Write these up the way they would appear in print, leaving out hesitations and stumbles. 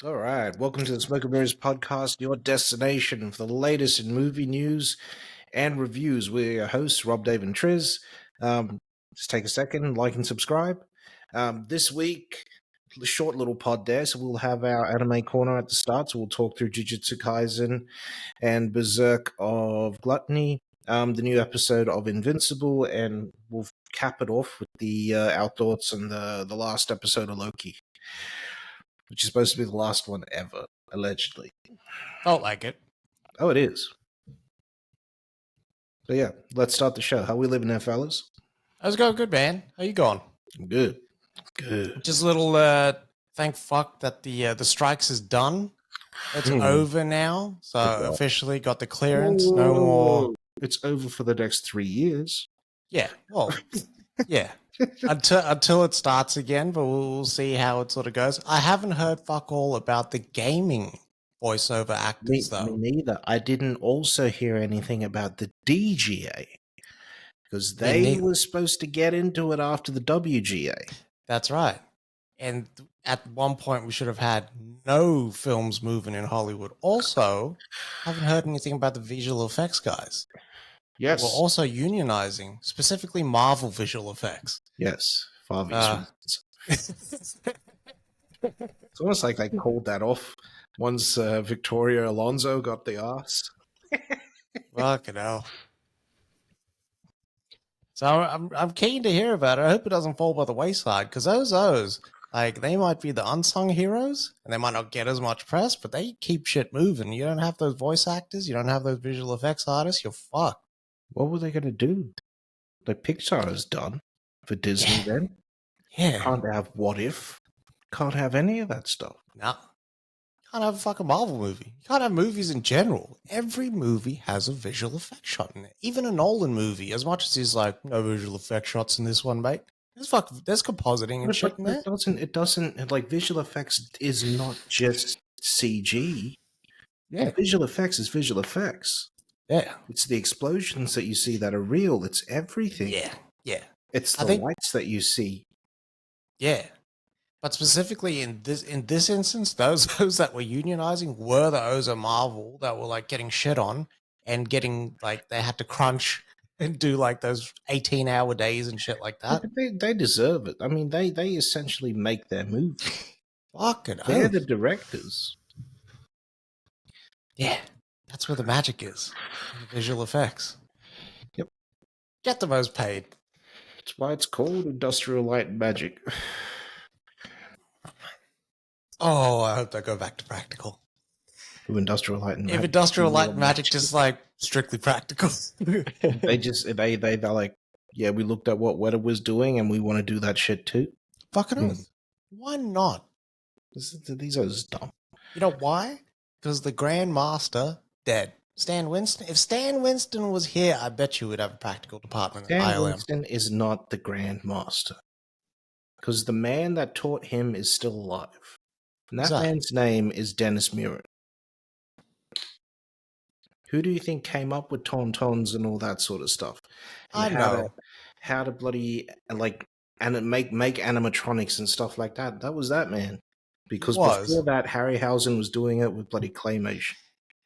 All right, welcome to the Smoke and Mirrors Podcast, your destination for the latest in movie news and reviews. We're your hosts, Rob, Dave, and Triz. Just take a second, like and subscribe. This week, a short little pod there, so we'll have our anime corner at the start, so we'll talk through Jujutsu Kaisen and Berserk of Gluttony, the new episode of Invincible, and we'll cap it off with our thoughts on the last episode of Loki, which is supposed to be the last one ever, allegedly. Felt like it. Oh, it is. So yeah, let's start the show. How we living there, fellas? How's it going? Good, man. How you going? Good. Good. Just a little thank fuck that the strikes is done. It's over now. So officially got the clearance. No more. It's over for the next 3 years. Yeah. Well, yeah. Until it starts again, but we'll see how it sort of goes. I haven't heard fuck all about the gaming voiceover actors, though. Me neither. I didn't also hear anything about the DGA, because they were supposed to get into it after the WGA. That's right. And at one point, we should have had no films moving in Hollywood. Also, haven't heard anything about the visual effects guys. Yes. We're also unionizing, specifically Marvel visual effects. Yes. It's almost like they called that off once Victoria Alonso got the ass. Fucking hell. So I'm keen to hear about it. I hope it doesn't fall by the wayside, because those, like, they might be the unsung heroes, and they might not get as much press, but they keep shit moving. You don't have those voice actors, you don't have those visual effects artists, you're fucked. What were they going to do? Like, Pixar is done for Disney then. Yeah. Can't have What If. Can't have any of that stuff. No. Can't have a fucking Marvel movie. You can't have movies in general. Every movie has a visual effect shot in it. Even a Nolan movie, as much as he's like, no visual effect shots in this one, mate. There's compositing and shit in there. It doesn't, like, visual effects is not just CG. Yeah. Visual effects is visual effects. Yeah. It's the explosions that you see that are real. It's everything. Yeah. Yeah. It's the lights that you see. Yeah. But specifically in this instance, those that were unionizing were those of Marvel that were like getting shit on and getting, like, they had to crunch and do like those 18-hour days and shit like that. They deserve it. I mean, they essentially make their movie. Fucking They're the directors. Yeah. That's where the magic is. The visual effects. Yep. Get the most paid. That's why it's called Industrial Light and Magic. Oh, I hope they go back to practical. Industrial Light and Magic. If Industrial Light and Magic just like strictly practical. they're like, yeah, we looked at what Weta was doing and we want to do that shit too. Fucking Why not? These are just dumb. You know why? Because the Grand Master dead. Stan Winston. If Stan Winston was here, I bet you would have a practical department at ILM. Stan Winston is not the Grand Master, because the man that taught him is still alive. And that man's name is Dennis Muren. Who do you think came up with tauntauns and all that sort of stuff? I know. How to bloody, like, and make animatronics and stuff like that. That was that man. Because before that, Harryhausen was doing it with bloody claymation.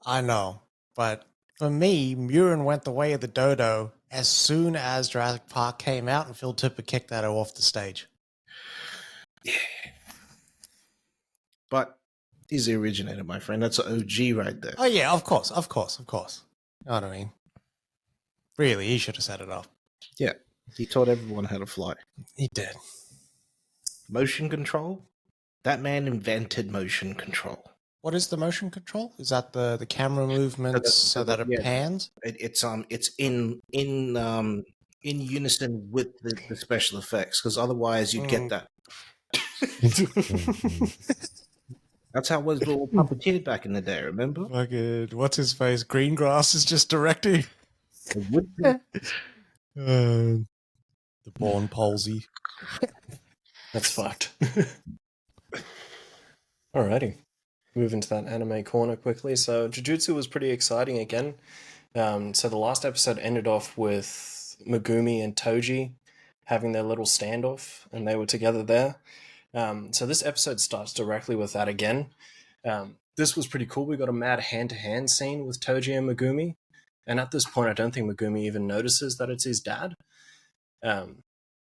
I know. But for me, Muren went the way of the dodo as soon as Jurassic Park came out and Phil Tipper kicked that off the stage. Yeah. But he's the originator, my friend. That's an OG right there. Oh, yeah, of course. You know what I mean? Really, he should have set it up. Yeah, he taught everyone how to fly. He did. Motion control? That man invented motion control. What is the motion control? Is that the camera movements so that it pans? It's in unison with the special effects, because otherwise you'd get that. That's how it was all puppeteered back in the day, remember? Fucking, what's his face? Greengrass is just directing. The Born palsy. That's fucked. Alrighty. Move into that anime corner quickly. So Jujutsu was pretty exciting again. So the last episode ended off with Megumi and Toji having their little standoff, and they were together there. So this episode starts directly with that again. This was pretty cool. We got a mad hand-to-hand scene with Toji and Megumi. And at this point, I don't think Megumi even notices that it's his dad,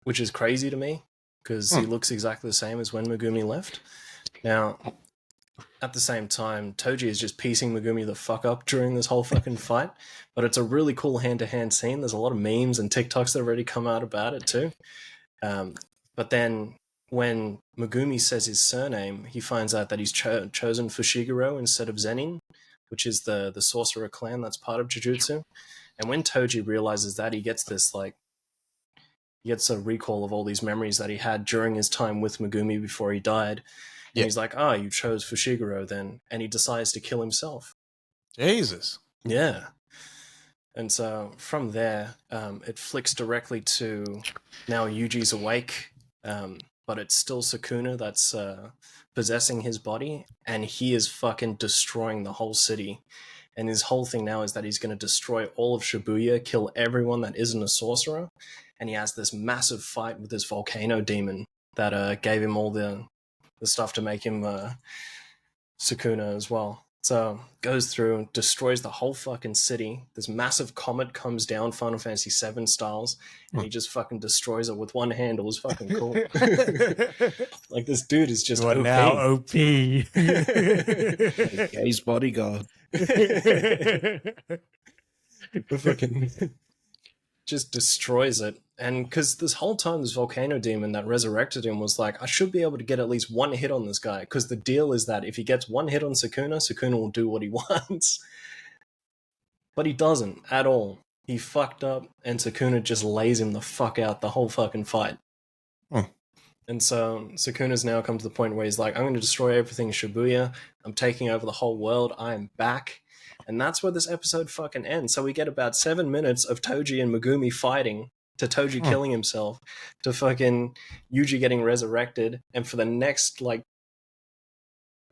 which is crazy to me because he looks exactly the same as when Megumi left. Now, at the same time, Toji is just piecing Megumi the fuck up during this whole fucking fight, but it's a really cool hand-to-hand scene. There's a lot of memes and TikToks that have already come out about it too. But then when Megumi says his surname, he finds out that he's chosen Fushiguro instead of Zenin, which is the sorcerer clan that's part of Jujutsu. And when Toji realizes that, he gets this he gets a recall of all these memories that he had during his time with Megumi before he died. And he's like, you chose Fushiguro then. And he decides to kill himself. Jesus. Yeah. And so from there, it flicks directly to now Yuji's awake, but it's still Sukuna that's possessing his body, and he is fucking destroying the whole city. And his whole thing now is that he's going to destroy all of Shibuya, kill everyone that isn't a sorcerer, and he has this massive fight with this volcano demon that gave him all the stuff to make him Sukuna as well. So goes through, destroys the whole fucking city. This massive comet comes down, Final Fantasy VII styles, and he just fucking destroys it with one hand. It was fucking cool. Like, this dude is just OP. Now OP. Gay's bodyguard. Fucking just destroys it. And because this whole time, this volcano demon that resurrected him was like, I should be able to get at least one hit on this guy, because the deal is that if he gets one hit on Sukuna, Sukuna will do what he wants. But he doesn't at all. He fucked up, and Sukuna just lays him the fuck out the whole fucking fight. And so Sukuna's now come to the point where he's like, I'm going to destroy everything in Shibuya. I'm taking over the whole world. I am back. And that's where this episode fucking ends. So we get about 7 minutes of Toji and Megumi fighting, to Toji killing himself, to fucking Yuji getting resurrected, and for the next,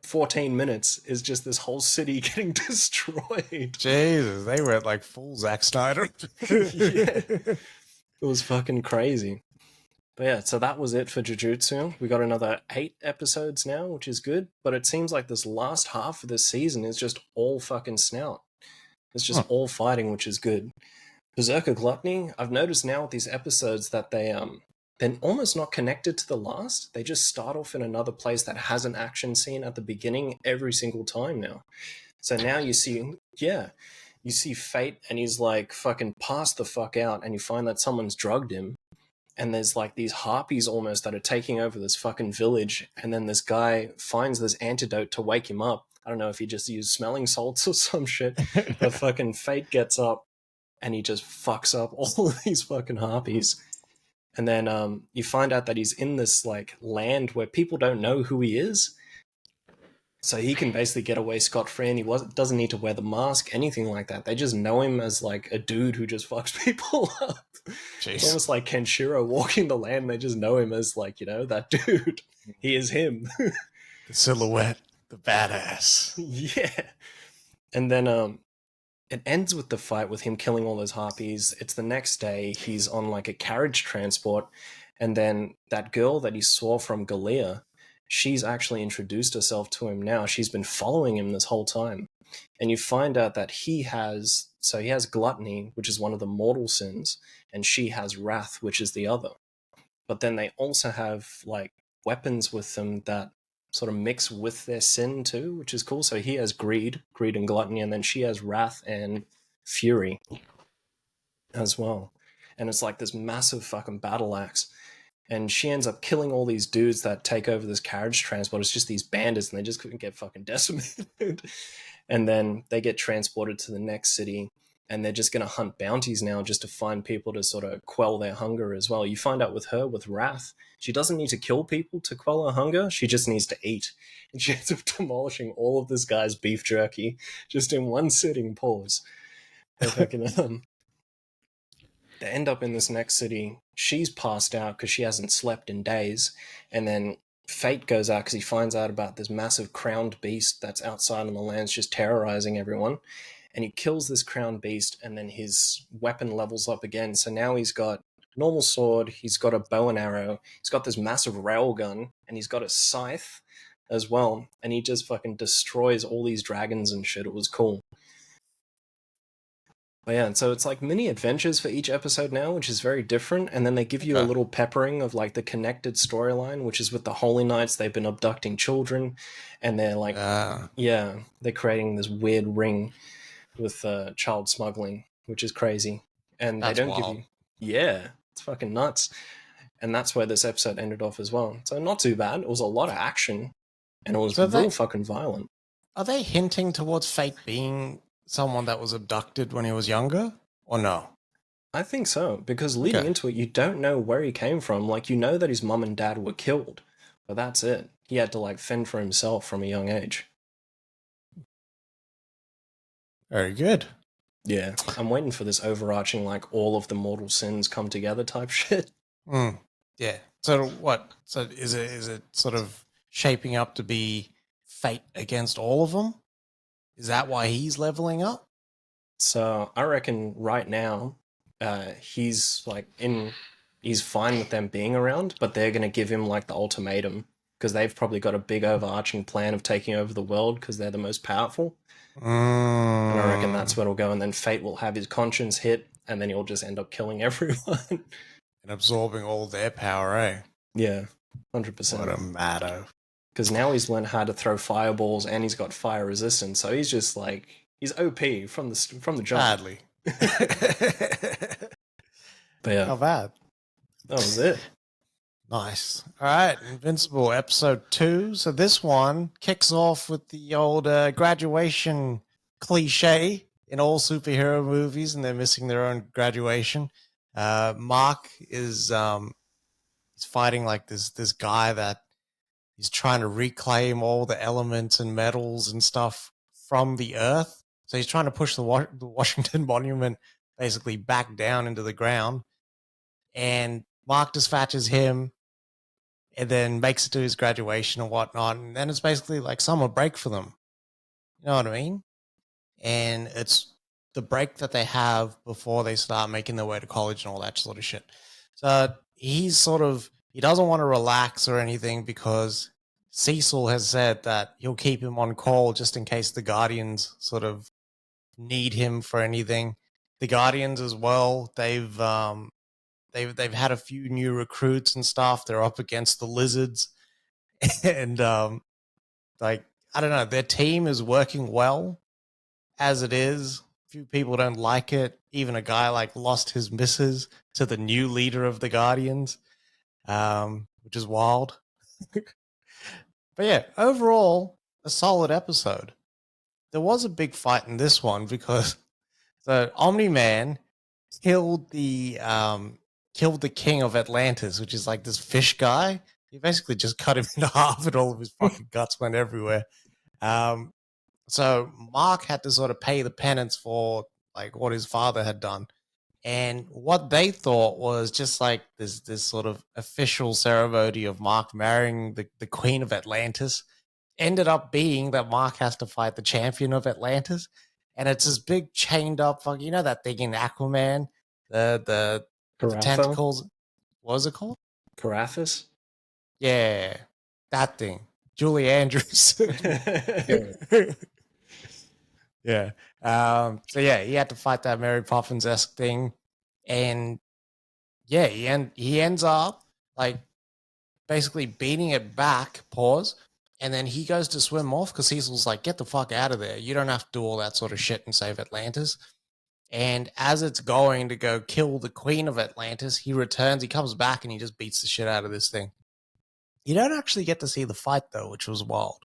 14 minutes is just this whole city getting destroyed. Jesus, they were like full Zack Snyder. Yeah. It was fucking crazy. But yeah, so that was it for Jujutsu. We got another 8 episodes now, which is good, but it seems like this last half of this season is just all fucking snout. It's just all fighting, which is good. Berserk of Gluttony, I've noticed now with these episodes that they're almost not connected to the last. They just start off in another place that has an action scene at the beginning every single time now. So now you see Fate, and he's like fucking passed the fuck out, and you find that someone's drugged him, and there's like these harpies almost that are taking over this fucking village, and then this guy finds this antidote to wake him up. I don't know if he just used smelling salts or some shit, but fucking Fate gets up, and he just fucks up all of these fucking harpies. And then you find out that he's in this land where people don't know who he is. So he can basically get away scot-free, and he doesn't need to wear the mask, anything like that. They just know him as a dude who just fucks people up. Jeez. It's almost like Kenshiro walking the land. They just know him as that dude. He is him. The silhouette, the badass. Yeah. And then it ends with the fight with him killing all those harpies. It's the next day. He's on a carriage transport. And then that girl that he saw from Galea, she's actually introduced herself to him now. She's been following him this whole time. And you find out that he has gluttony, which is one of the mortal sins, and she has wrath, which is the other. But then they also have weapons with them that sort of mix with their sin too, which is cool. So he has greed and gluttony, and then she has wrath and fury as well. And it's this massive fucking battle axe. And she ends up killing all these dudes that take over this carriage transport. It's just these bandits, and they just couldn't get fucking decimated. And then they get transported to the next city, and they're just going to hunt bounties now just to find people to sort of quell their hunger as well. You find out with her, with Wrath, she doesn't need to kill people to quell her hunger. She just needs to eat. And she ends up demolishing all of this guy's beef jerky just in one sitting. Pause. They end up in this next city. She's passed out because she hasn't slept in days. And then Fate goes out because he finds out about this massive crowned beast that's outside on the lands just terrorizing everyone. And he kills this crowned beast, and then his weapon levels up again. So now he's got normal sword, he's got a bow and arrow, he's got this massive railgun, and he's got a scythe as well, and he just fucking destroys all these dragons and shit. It was cool. But yeah, and so it's like mini adventures for each episode now, which is very different. And then they give you a little peppering of like the connected storyline, which is with the Holy Knights. They've been abducting children, and they're like, yeah, they're creating this weird ring with child smuggling, which is crazy. And That's they don't wild. give you, yeah, it's fucking nuts. And that's where this episode ended off as well. So not too bad. It was a lot of action, and it was real fucking violent. Are they hinting towards Fate being someone that was abducted when he was younger, or no? I think so, because leading into it, you don't know where he came from. Like, you know that his mum and dad were killed, but that's it. He had to, like, fend for himself from a young age. Very good. Yeah, I'm waiting for this overarching, like, all of the mortal sins come together type shit. Yeah. So what? So is it sort of shaping up to be Fate against all of them? Is that why he's leveling up? So I reckon right now, he's fine with them being around, but they're going to give him like the ultimatum because they've probably got a big overarching plan of taking over the world because they're the most powerful. And I reckon that's where it'll go. And then Fate will have his conscience hit, and then he'll just end up killing everyone and absorbing all their power, eh? Yeah, 100%. What a maddo. Because now he's learned how to throw fireballs and he's got fire resistance, so he's just like he's OP from the jump. Badly. But yeah, not bad. That was it. Nice. All right, Invincible episode 2. So this one kicks off with the old graduation cliche in all superhero movies, and they're missing their own graduation. Mark is he's fighting like this guy that he's trying to reclaim all the elements and metals and stuff from the earth. So he's trying to push the Washington Monument basically back down into the ground. And Mark dispatches him and then makes it to his graduation and whatnot. And then it's basically like summer break for them. You know what I mean? And it's the break that they have before they start making their way to college and all that sort of shit. So he doesn't want to relax or anything because Cecil has said that he'll keep him on call just in case the Guardians sort of need him for anything. The Guardians as well, they've had a few new recruits and stuff. They're up against the Lizards. And I don't know, their team is working well as it is. Few people don't like it. Even a guy like lost his missus to the new leader of the Guardians, which is wild. But yeah, overall, a solid episode. There was a big fight in this one because the Omni-Man killed the king of Atlantis, which is like this fish guy. He basically just cut him in half and all of his fucking guts went everywhere. So Mark had to sort of pay the penance for like what his father had done. And what they thought was just like this sort of official ceremony of Mark marrying the Queen of Atlantis ended up being that Mark has to fight the champion of Atlantis. And it's this big chained up fuck, you know that thing in Aquaman? The tentacles. What was it called? Carathis? Yeah. That thing. Julie Andrews. Yeah. So yeah, he had to fight that Mary Poppins-esque thing. And yeah, he ends up like basically beating it back, and then he goes to swim off because Cecil's like, get the fuck out of there. You don't have to do all that sort of shit and save Atlantis. And as it's going to go kill the Queen of Atlantis, he returns, he comes back, and he just beats the shit out of this thing. You don't actually get to see the fight, though, which was wild.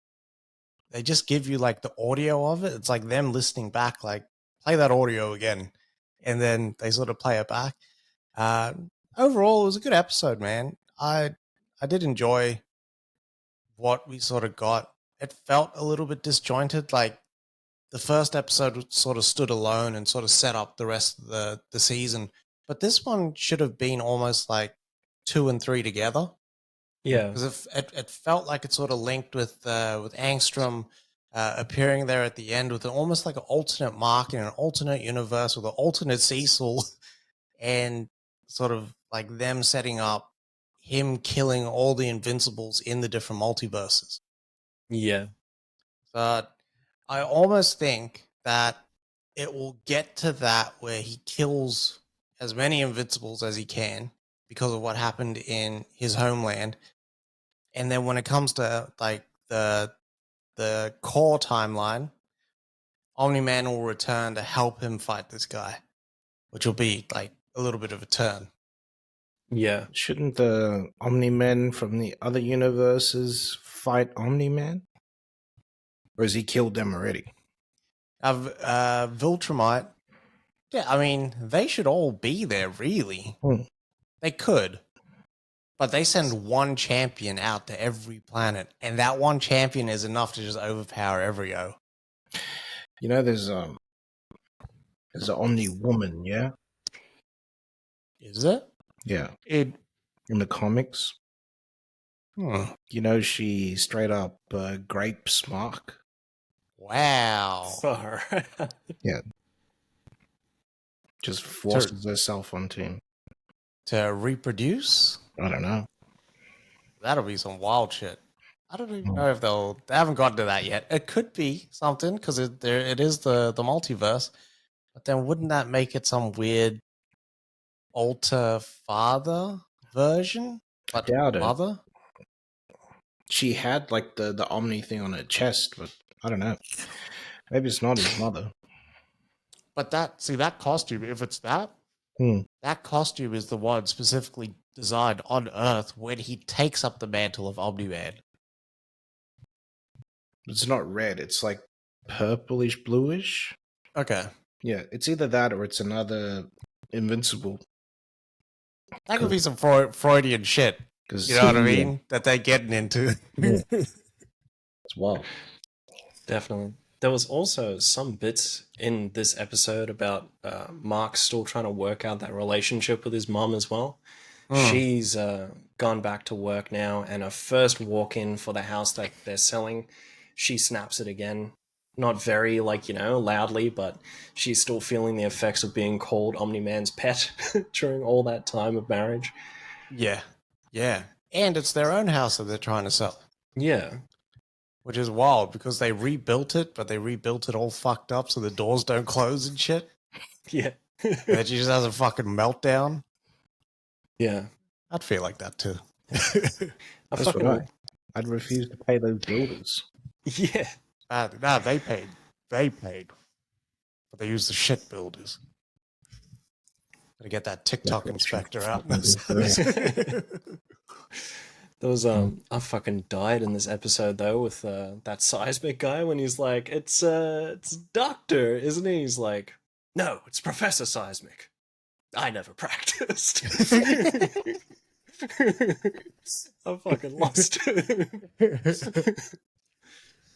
They just give you, like, the audio of it. It's like them listening back, like, play that audio again. And then they sort of play it back. Overall, it was a good episode, man. I did enjoy what we sort of got. It felt a little bit disjointed. Like, the first episode sort of stood alone and sort of set up the rest of the season. But this one should have been almost like 2 and 3 together. Yeah. Because it felt like it sort of linked with Angstrom appearing there at the end with almost like an alternate Mark in an alternate universe with an alternate Cecil and sort of like them setting up him killing all the Invincibles in the different multiverses. Yeah. But I almost think that it will get to that where he kills as many Invincibles as he can because of what happened in his homeland. And then when it comes to like the core timeline, Omni-Man will return to help him fight this guy, which will be like a little bit of a turn. Yeah. Shouldn't the Omni-Men from the other universes fight Omni-Man? Or has he killed them already? Viltrumite, yeah, I mean, they should all be there, really. They could. But they send one champion out to every planet, and that one champion is enough to just overpower every O. You know, there's an Omni-Woman, yeah? Is it? Yeah. It. In the comics. Hmm. You know, she straight up grapes Mark. Wow. Far. Yeah. Just forces herself onto him. To reproduce? I don't know. That'll be some wild shit. I don't even know if they haven't gotten to that yet. It could be something because it is the multiverse, but then wouldn't that make it some weird alter father version? But Doubt it. mother? She had like the Omni thing on her chest, but I don't know. Maybe it's not his mother. But that costume, if it's that, that costume is the one specifically designed on Earth when he takes up the mantle of Omni-Man. It's not red. It's like purplish bluish. Okay. Yeah, it's either that or it's another Invincible. That could be some Freudian shit. You know what I mean? That they're getting into. It's wild. Definitely. There was also some bits in this episode about Mark still trying to work out that relationship with his mom as well. She's gone back to work now, and her first walk-in for the house that they're selling, she snaps it again. Not very, loudly, but she's still feeling the effects of being called Omni-Man's pet during all that time of marriage. Yeah. Yeah. And it's their own house that they're trying to sell. Yeah. Which is wild because they rebuilt it, but they rebuilt it all fucked up so the doors don't close and shit. Yeah. And she just has a fucking meltdown. Yeah. I'd feel like that too. That's what I'd refuse to pay those builders. Yeah. Nah, they paid. They paid. But they used the shit builders. Gotta get that TikTok inspector out. There was I fucking died in this episode though with that seismic guy when he's like, it's Doctor, isn't he? He's like, no, it's Professor Seismic. I never practiced. I fucking lost it.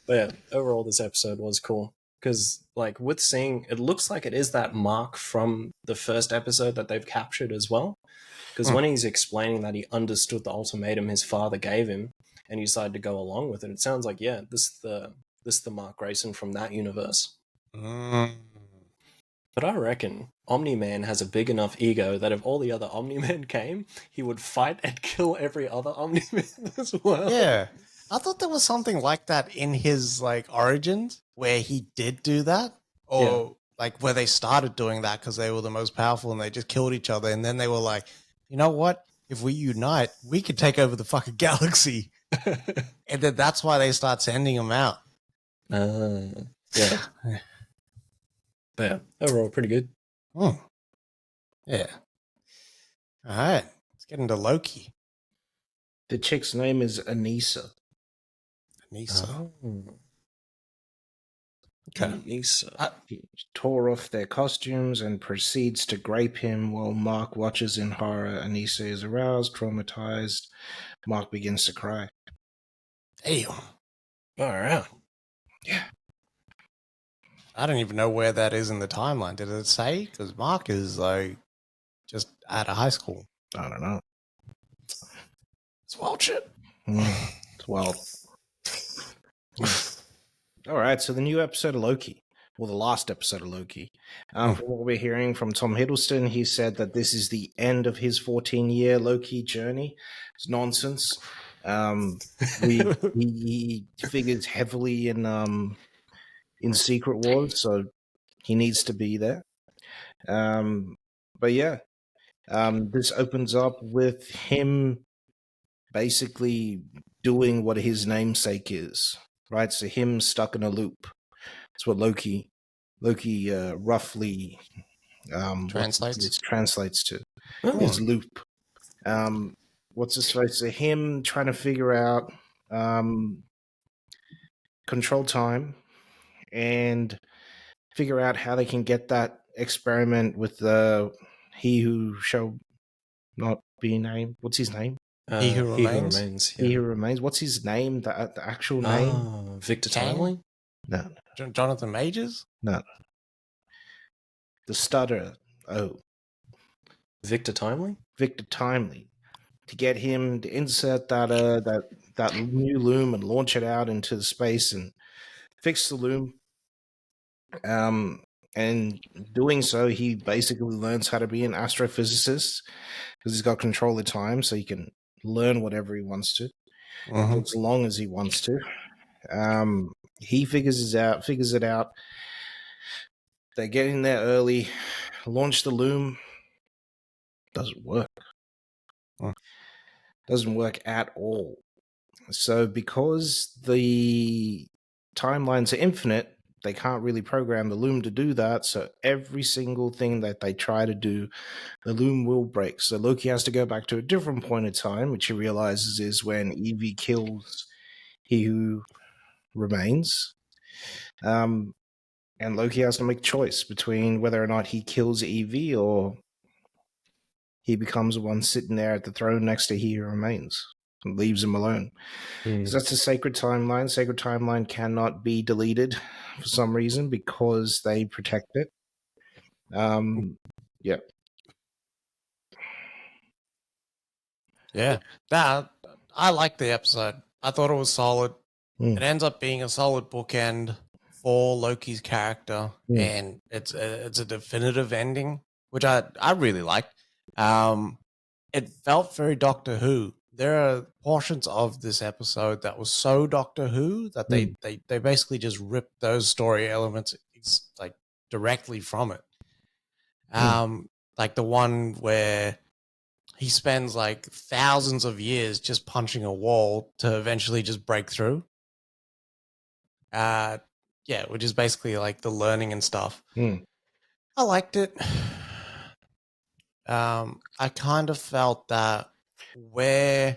But yeah, overall this episode was cool. Because, like, with seeing, it looks like it is that Mark from the first episode that they've captured as well. Because when he's explaining that he understood the ultimatum his father gave him, and he decided to go along with it, it sounds like, yeah, this is the Mark Grayson from that universe. But I reckon Omni-Man has a big enough ego that if all the other Omni-Men came, he would fight and kill every other Omni-Man as well. Yeah. I thought there was something like that in his like origins where he did do that, or like where they started doing that because they were the most powerful and they just killed each other, and then they were like, you know what? If we unite, we could take over the fucking galaxy, and then that's why they start sending them out. Yeah. But yeah, overall pretty good. Oh, yeah. All right, let's get into Loki. The chick's name is Anissa. Anissa. Okay. Anissa. He tore off their costumes and proceeds to grape him while Mark watches in horror. Anissa is aroused, traumatized. Mark begins to cry. Damn. All right. Yeah. I don't even know where that is in the timeline. Did it say? Because Mark is like just out of high school. I don't know. It's wild shit. It's wild. All right, so the new episode of Loki, well, the last episode of Loki. From what we're hearing from Tom Hiddleston, he said that this is the end of his 14-year Loki journey. It's nonsense. He figures heavily in Secret Wars, so he needs to be there. But yeah, this opens up with him basically doing what his namesake is, right? So him stuck in a loop. That's what Loki roughly translates to his loop. What's his face? So him trying to figure out control time and figure out how they can get that experiment with he who shall not be named. What's his name? He Who He Who Remains? Remains. He who remains. What's his name? The actual name? Victor Kang? Timely? No, Jonathan Majors? no. The stutter. Oh, Victor Timely? Victor Timely. To get him to insert that new loom and launch it out into space and fix the loom. And doing so, he basically learns how to be an astrophysicist because he's got control of time, so he can learn whatever he wants to, as long as he wants to. He figures it out. They get in there early, launch the loom. Doesn't work. Doesn't work at all. So because the timelines are infinite, they can't really program the loom to do that. So every single thing that they try to do, the loom will break. So Loki has to go back to a different point in time, which he realizes is when Evie kills He Who Remains. And Loki has to make a choice between whether or not he kills Evie or he becomes the one sitting there at the throne next to He Who Remains and leaves him alone. Because that's a sacred timeline. Sacred timeline cannot be deleted for some reason because they protect it. Yeah. Yeah. I liked the episode. I thought it was solid. It ends up being a solid bookend for Loki's character, and it's a definitive ending, which I really liked. It felt very Doctor Who. There are portions of this episode that was so Doctor Who that they basically just ripped those story elements like directly from it. Like the one where he spends like thousands of years just punching a wall to eventually just break through. Yeah, which is basically like the learning and stuff. I liked it. I kind of felt that where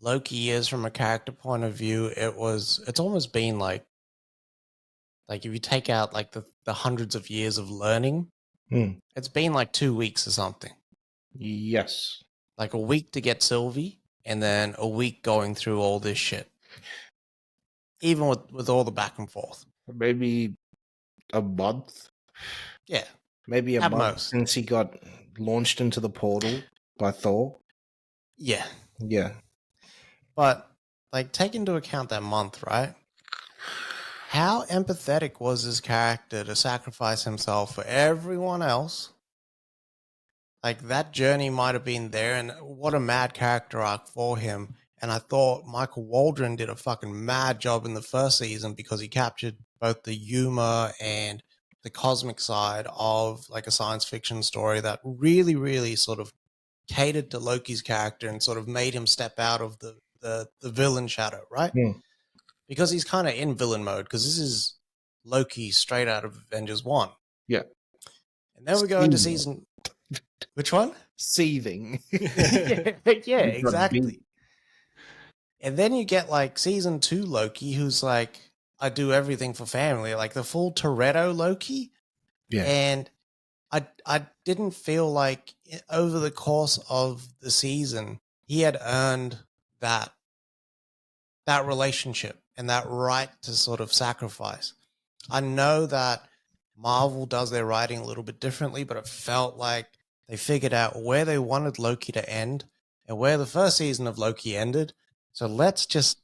Loki is from a character point of view, it's almost been like if you take out like the hundreds of years of learning, it's been like 2 weeks or something. Yes. Like a week to get Sylvie, and then a week going through all this shit. Even with all the back and forth. Maybe a month. Yeah. Maybe a at month most. since he got launched into the portal by Thor. Yeah. Yeah. But like take into account that month, right? How empathetic was his character to sacrifice himself for everyone else? Like that journey might have been there, and what a mad character arc for him. And I thought Michael Waldron did a fucking mad job in the first season because he captured both the humor and the cosmic side of like a science fiction story that really, really sort of catered to Loki's character and sort of made him step out of the villain shadow, right? Because he's kind of in villain mode because this is Loki straight out of Avengers 1. Yeah. And then we go into season... Which one? Seething. yeah, exactly. And then you get like season 2 Loki, who's like, I do everything for family, like the full Toretto Loki. Yeah. And I didn't feel like over the course of the season, he had earned that relationship and that right to sort of sacrifice. I know that Marvel does their writing a little bit differently, but it felt like they figured out where they wanted Loki to end and where the first season of Loki ended. So let's just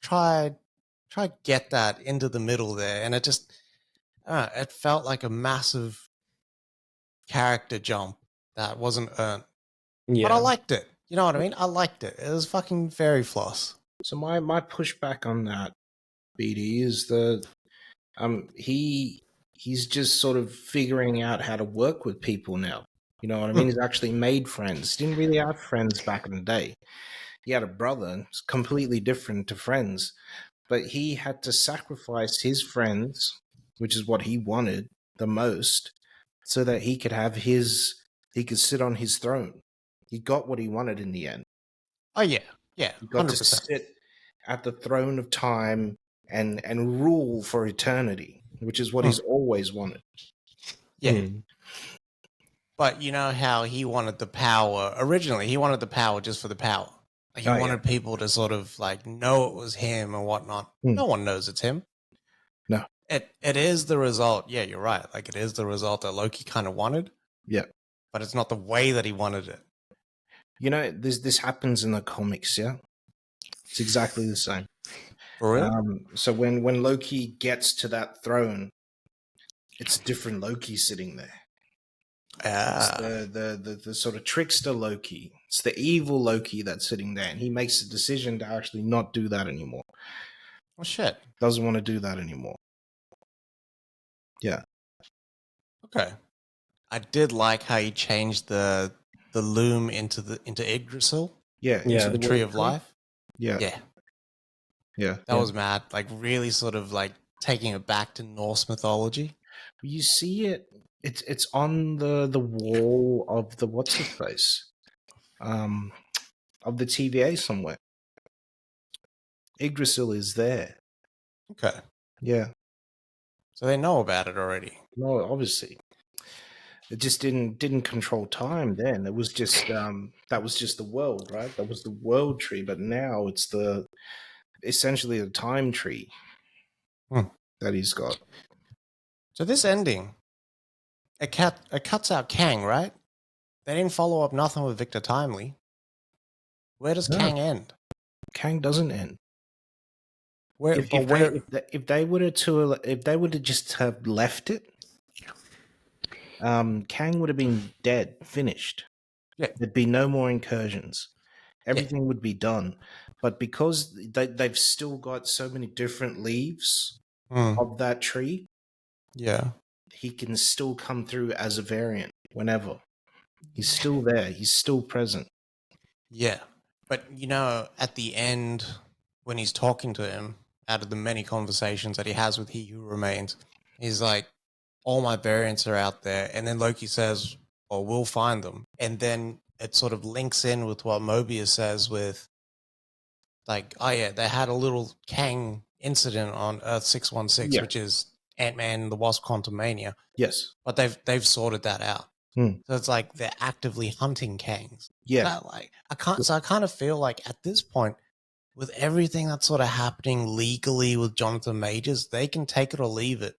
try get that into the middle there. And it just, it felt like a massive character jump that wasn't earned. Yeah. But I liked it. You know what I mean? I liked it. It was fucking fairy floss. So my pushback on that, BD, is he's just sort of figuring out how to work with people now. You know what I mean? He's actually made friends. Didn't really have friends back in the day. He had a brother. It's completely different to friends. But he had to sacrifice his friends, which is what he wanted the most, so that he could sit on his throne. He got what he wanted in the end. Oh yeah, yeah, He got 100%. to sit at the throne of time and rule for eternity, which is what he's always wanted. Yeah. Mm. But you know how he wanted the power originally? He wanted the power just for the power. Like he wanted people to sort of like know it was him and whatnot. No one knows it's him. No. It is the result. Yeah, you're right. Like it is the result that Loki kind of wanted. Yeah. But it's not the way that he wanted it. You know, this happens in the comics, yeah? It's exactly the same. For real? So when Loki gets to that throne, it's a different Loki sitting there. It's the sort of trickster Loki. It's the evil Loki that's sitting there, and he makes a decision to actually not do that anymore. Oh shit. Doesn't want to do that anymore. Yeah. Okay. I did like how he changed the loom into Yggdrasil. Yeah. Yeah. The tree of life. Yeah. Yeah. Yeah. That was mad. Like really sort of like taking it back to Norse mythology. You see it. It's on the wall of the what's his face, of the TVA somewhere. Yggdrasil is there. Okay. Yeah. So they know about it already. No, obviously. It just didn't control time then. It was just that was just the world, right? That was the world tree, but now it's essentially the time tree that he's got. So this ending, it cuts out Kang, right? They didn't follow up nothing with Victor Timely. Where does No. Kang end? Kang doesn't end. Where? If they would have just have left it, Kang would have been dead, finished. Yeah. There'd be no more incursions. Everything would be done. But because they've still got so many different leaves of that tree, Yeah. he can still come through as a variant whenever. He's still there. He's still present. Yeah. But, you know, at the end, when he's talking to him, out of the many conversations that he has with He Who Remains, he's like, all my variants are out there. And then Loki says, well, we'll find them. And then it sort of links in with what Mobius says with, like, oh yeah, they had a little Kang incident on Earth 616, which is Ant-Man and the Wasp Quantumania. Yes. But they've sorted that out. So it's like they're actively hunting Kangs. Yeah. I kind of feel like at this point, with everything that's sort of happening legally with Jonathan Majors, they can take it or leave it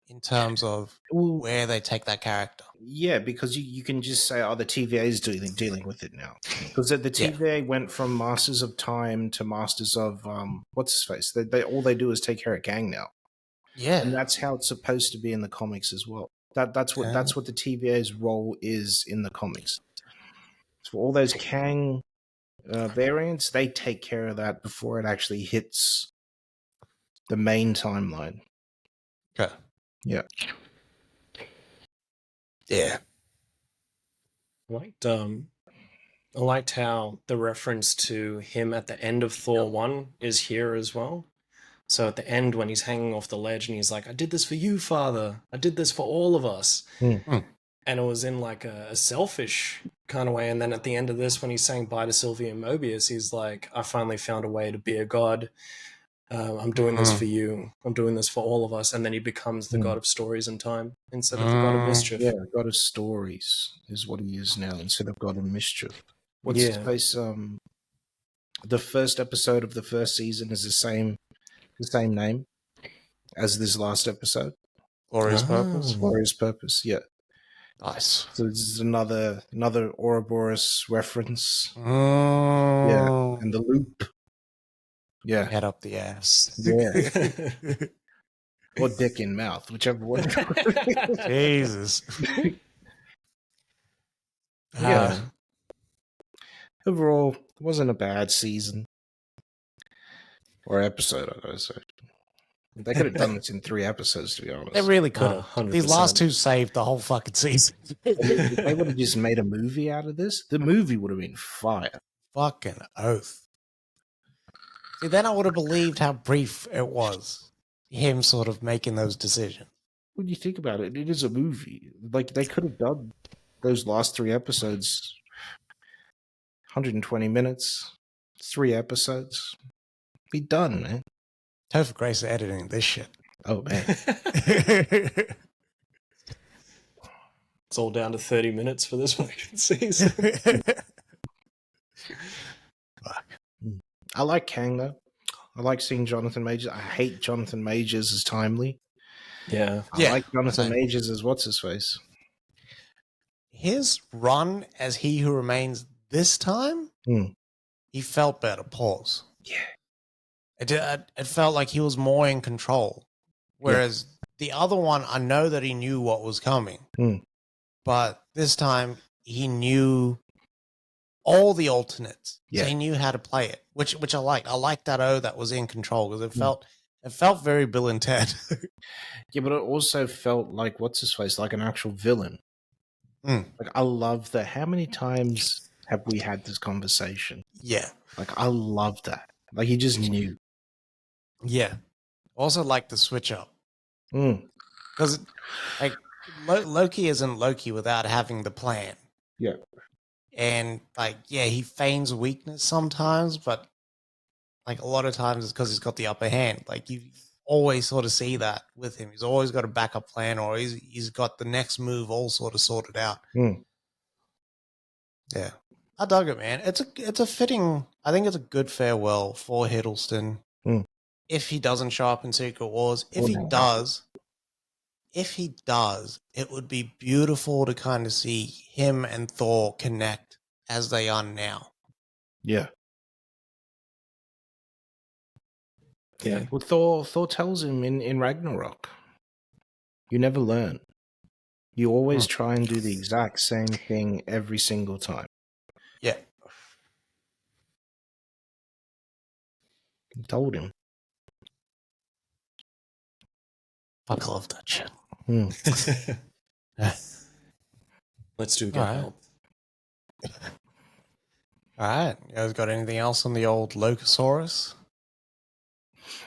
in terms of where they take that character. Yeah, because you can just say, oh, the TVA is dealing with it now. Because the TVA went from Masters of Time to Masters of what's his face. They all they do is take care of Kang now. Yeah, and that's how it's supposed to be in the comics as well. That's what the TVA's role is in the comics. So all those Kang variants, they take care of that before it actually hits the main timeline. Okay. Yeah. Yeah. I liked how the reference to him at the end of Thor 1 is here as well. So at the end, when he's hanging off the ledge and he's like, I did this for you, Father. I did this for all of us. And it was in like a selfish kind of way. And then at the end of this, when he's saying bye to Sylvie and Mobius, he's like, I finally found a way to be a god. I'm doing this for you. I'm doing this for all of us. And then he becomes the god of stories and time instead of the god of mischief. Yeah, god of stories is what he is now instead of god of mischief. What's his face? The first episode of the first season is the same name as this last episode. Glorious Purpose. Glorious Purpose, yeah. Nice. So this is another Ouroboros reference. Yeah, and the loop. Yeah. Head up the ass. Yeah. Or dick in mouth, whichever one. Jesus. Yeah. overall, it wasn't a bad season or episode, I gotta say. They could have done this in 3 episodes, to be honest. They really could have. 100%. These last 2 saved the whole fucking season. If they would have just made a movie out of this, the movie would have been fire. Fucking oath. See, then I would have believed how brief it was. Him sort of making those decisions. When you think about it, it is a movie. Like, they could have done those last 3 episodes, 120 minutes, 3 episodes. Be done, man. Topher Grace editing this shit. Oh, man. It's all down to 30 minutes for this fucking season. I like Kang, though. I like seeing Jonathan Majors. I hate Jonathan Majors as Timely. Yeah. I like Jonathan same. Majors as What's-His-Face. His run as He Who Remains this time, he felt better. Pause. Yeah. It felt like he was more in control. Whereas the other one, I know that he knew what was coming. But this time, he knew all the alternates. Yeah. So he knew how to play it, which I liked. I liked that O that was in control because it felt very Bill and Ted. Yeah, but it also felt like What's-His-Face, like an actual villain. Like, I love that. How many times have we had this conversation? Yeah. Like, I love that. Like, he just knew. Yeah. Also like the switch up. Mm. Because like Loki isn't Loki without having the plan. Yeah. And like, yeah, he feigns weakness sometimes, but like a lot of times it's because he's got the upper hand. Like you always sort of see that with him. He's always got a backup plan, or he's got the next move all sort of sorted out. Yeah. I dug it, man. It's a fitting, I think it's a good farewell for Hiddleston. If he doesn't show up in Secret Wars, if he does, it would be beautiful to kind of see him and Thor connect as they are now. Yeah. Yeah. Well, Thor tells him in Ragnarok, you never learn. You always try and do the exact same thing every single time. Yeah. He told him. I love that shit. Let's do get All right. help. All right. You guys got anything else on the old Locosaurus?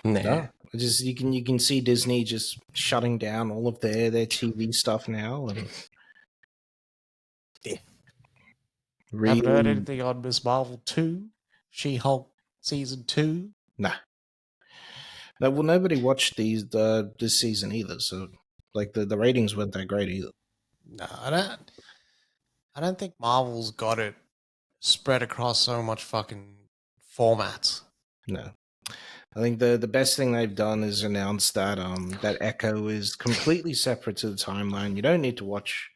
Nah. No, just you can see Disney just shutting down all of their TV stuff now, and Haven't heard anything on Miss Marvel 2, She-Hulk Season 2. Nah. No, well, nobody watched this season either, so like the ratings weren't that great either. No, I don't think Marvel's got it spread across so much fucking formats. No. I think the best thing they've done is announce that that Echo is completely separate to the timeline. You don't need to watch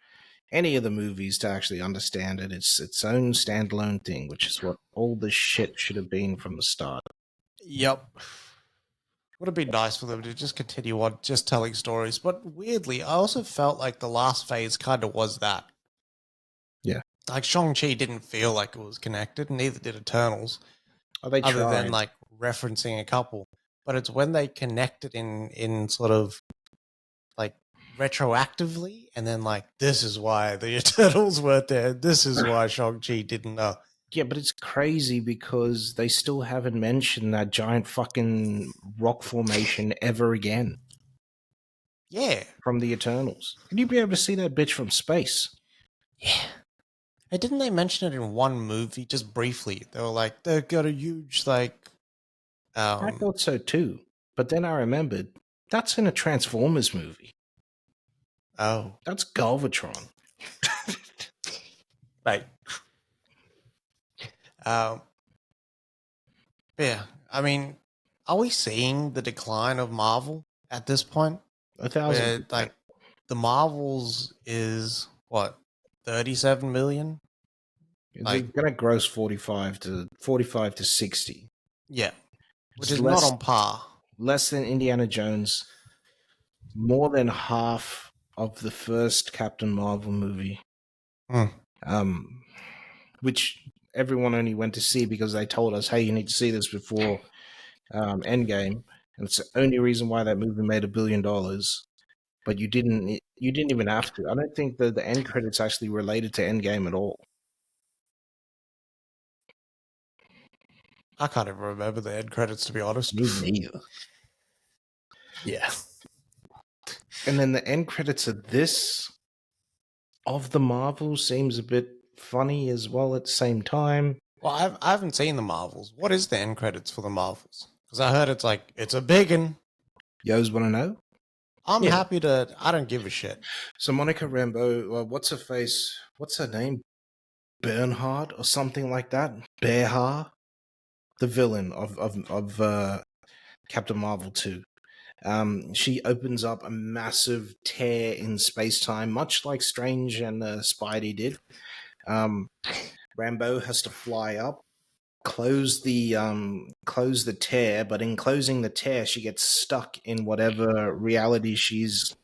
any of the movies to actually understand it. It's its own standalone thing, which is what all this shit should have been from the start. Yep. Would have been nice for them to just continue on just telling stories. But weirdly, I also felt like the last phase kind of was that. Yeah. Like Shang-Chi didn't feel like it was connected, neither did Eternals. Oh, they other tried. than like referencing a couple. But it's when they connected in sort of like retroactively, and then like, this is why the Eternals weren't there. This is why Shang-Chi didn't know. Yeah, but it's crazy because they still haven't mentioned that giant fucking rock formation ever again. Yeah. From the Eternals. Can you be able to see that bitch from space? Yeah. Hey, didn't they mention it in one movie, just briefly? They were like, they've got a huge, like... I thought so too. But then I remembered, that's in a Transformers movie. Oh. That's Galvatron. Right. Yeah, I mean, are we seeing the decline of Marvel at this point? 1,000. Like, the Marvels is, what, 37 million? They're going to gross 45 to 60. Yeah. Which It's is not on par. Less than Indiana Jones. More than half of the first Captain Marvel movie. Which everyone only went to see because they told us, hey, you need to see this before Endgame, and it's the only reason why that movie made $1 billion. But you didn't even have to. I don't think the end credits actually related to Endgame at all. I can't even remember the end credits, to be honest. Me neither. Yeah. And then the end credits of this, of the Marvel, seems a bit funny as well at the same time. Well, I haven't seen the Marvels. What is the end credits for the Marvels? Because I heard it's a big one. Yo's want to know? I'm Yeah. happy to. I don't give a shit. So Monica Rambeau, what's her face? What's her name? Bernhard or something like that? Berhard? The villain of Captain Marvel 2. She opens up a massive tear in space-time, much like Strange and Spidey did. Rambeau has to fly up, close the tear, but in closing the tear, she gets stuck in whatever reality she's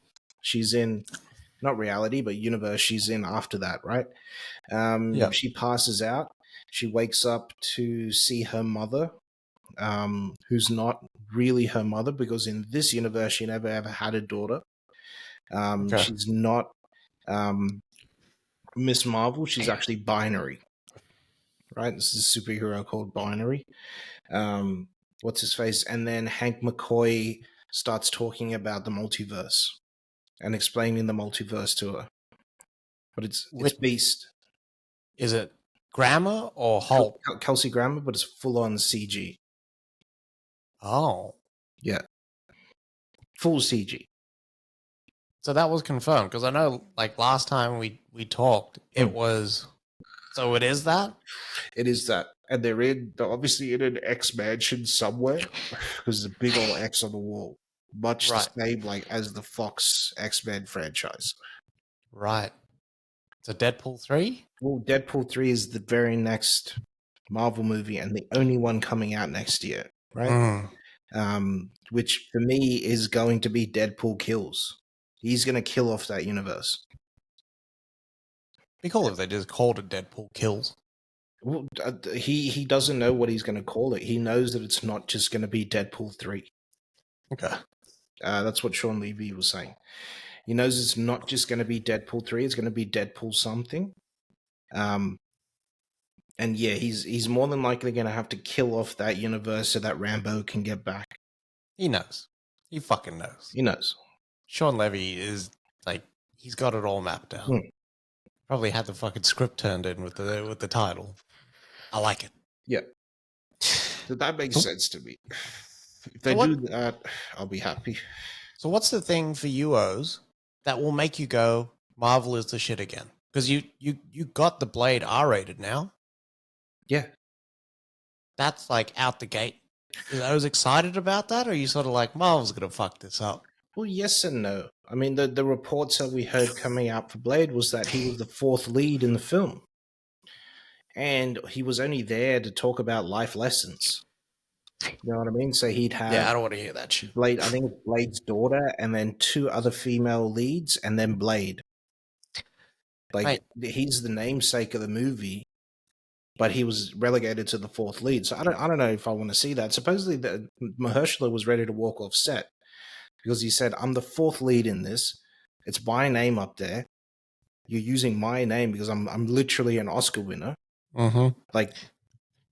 in. Not reality, but universe she's in after that, right? Yeah. She passes out. She wakes up to see her mother, who's not really her mother, because in this universe she never ever had a daughter. Okay. She's not Miss Marvel. She's actually Binary, right? This is a superhero called Binary. What's his face? And then Hank McCoy starts talking about the multiverse and explaining the multiverse to her. But it's Beast. Is it Grammar or Hulk? Kelsey Grammer, but it's full on CG. Oh. Yeah. Full CG. So that was confirmed, because I know, like, last time we talked, it was... So it is that? It is that. And they're obviously in an X mansion somewhere, because there's a big old X on the wall. Much the same like as the Fox X-Men franchise. Right. So Deadpool 3? Well, Deadpool 3 is the very next Marvel movie and the only one coming out next year, right? Which for me is going to be Deadpool Kills. He's going to kill off that universe. Be cool if they just called it Deadpool Kills. Well, he doesn't know what he's going to call it. He knows that it's not just going to be Deadpool 3. Okay. That's what Sean Levy was saying. He knows it's not just going to be Deadpool 3. It's going to be Deadpool something. And yeah, he's more than likely going to have to kill off that universe so that Rambo can get back. He knows. He fucking knows. He knows. Sean Levy is, like, he's got it all mapped out. Probably had the fucking script turned in with the title. I like it. Yeah. So that makes sense to me. If they do that, I'll be happy. So what's the thing for you, O's, that will make you go, Marvel is the shit again? Because you got the Blade R-rated now. Yeah. That's like out the gate. Is O's excited about that, or are you sort of like, Marvel's going to fuck this up? Well, yes and no. I mean, the reports that we heard coming out for Blade was that he was the fourth lead in the film. And he was only there to talk about life lessons. You know what I mean? So he'd have... Yeah, I don't want to hear that shit. Blade, I think it's Blade's daughter, and then 2 other female leads, and then Blade. Like, he's the namesake of the movie, but he was relegated to the fourth lead. So I don't know if I want to see that. Supposedly, Mahershala was ready to walk off set because he said, "I'm the fourth lead in this. It's my name up there. You're using my name because I'm literally an Oscar winner." Mm-hmm. Like,